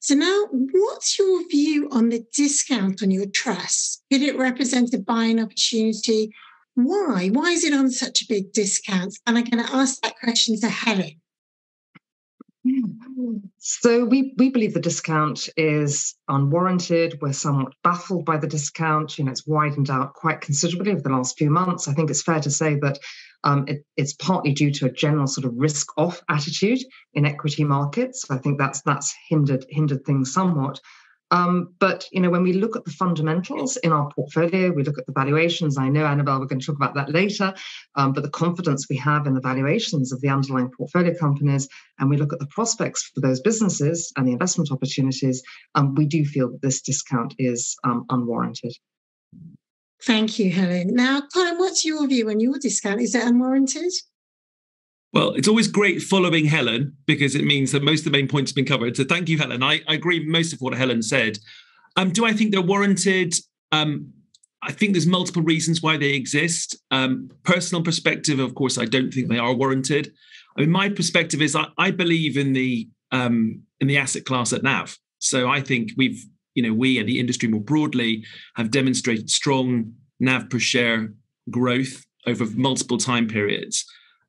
So now, what's your view on the discount on your trust? Could it represent a buying opportunity? Why? Why is it on such a big discount? And I'm going to ask that question to Helen. So we believe the discount is unwarranted. We're somewhat baffled by the discount. It's widened out quite considerably over the last few months. I think it's fair to say that it's partly due to a general sort of risk-off attitude in equity markets. I think that's hindered things somewhat. But when we look at the fundamentals in our portfolio, we look at the valuations. I know, Annabelle, we're going to talk about that later, but the confidence we have in the valuations of the underlying portfolio companies, and we look at the prospects for those businesses and the investment opportunities, we do feel that this discount is unwarranted. Thank you, Helen. Now, Colin, what's your view on your discount? Is it unwarranted? Well, it's always great following Helen because it means that most of the main points have been covered. So thank you, Helen. I agree with most of what Helen said. Do I think they're warranted? I think there's multiple reasons why they exist. Personal perspective, of course, I don't think they are warranted. I mean, my perspective is I believe in the asset class at NAV. So I think we and the industry more broadly have demonstrated strong NAV per share growth over multiple time periods.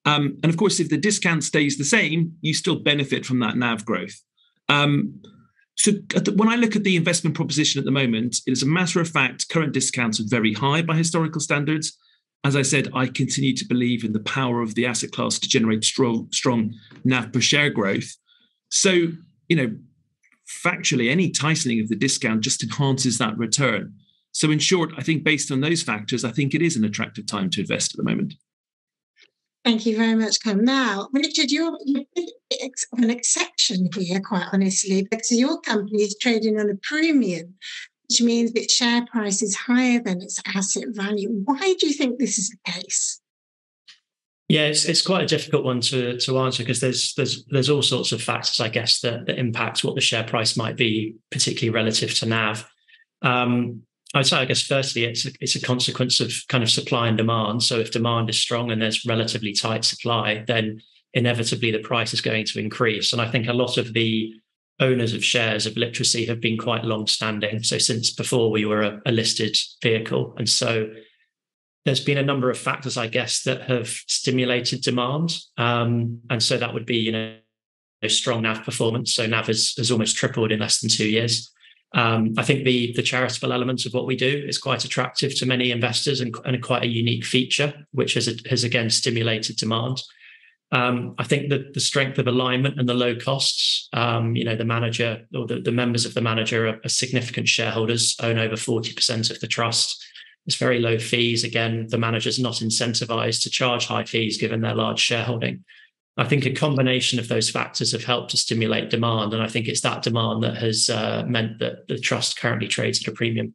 And of course, if the discount stays the same, you still benefit from that NAV growth. So when I look at the investment proposition at the moment, it is a matter of fact, current discounts are very high by historical standards. As I said, I continue to believe in the power of the asset class to generate strong NAV per share growth. So, factually, any tightening of the discount just enhances that return. So in short, I think based on those factors, I think it is an attractive time to invest at the moment. Thank you very much, Colin. Now, Richard, you're an exception here, quite honestly, because your company is trading on a premium, which means its share price is higher than its asset value. Why do you think this is the case? Yeah, it's quite a difficult one to answer because there's all sorts of factors, I guess, that impact what the share price might be, particularly relative to NAV. I'd say, I guess, firstly, it's a consequence of kind of supply and demand. So if demand is strong and there's relatively tight supply, then inevitably the price is going to increase. And I think a lot of the owners of shares of Literacy have been quite long-standing. So since before we were a listed vehicle. And so there's been a number of factors, I guess, that have stimulated demand. And so that would be, strong NAV performance. So NAV has almost tripled in less than 2 years. I think the charitable element of what we do is quite attractive to many investors and quite a unique feature, which has again stimulated demand. I think that the strength of alignment and the low costs, the manager or the members of the manager are significant shareholders, own over 40% of the trust. There's very low fees. Again, the manager's not incentivized to charge high fees given their large shareholding. I think a combination of those factors have helped to stimulate demand. And I think it's that demand that has meant that the trust currently trades at a premium.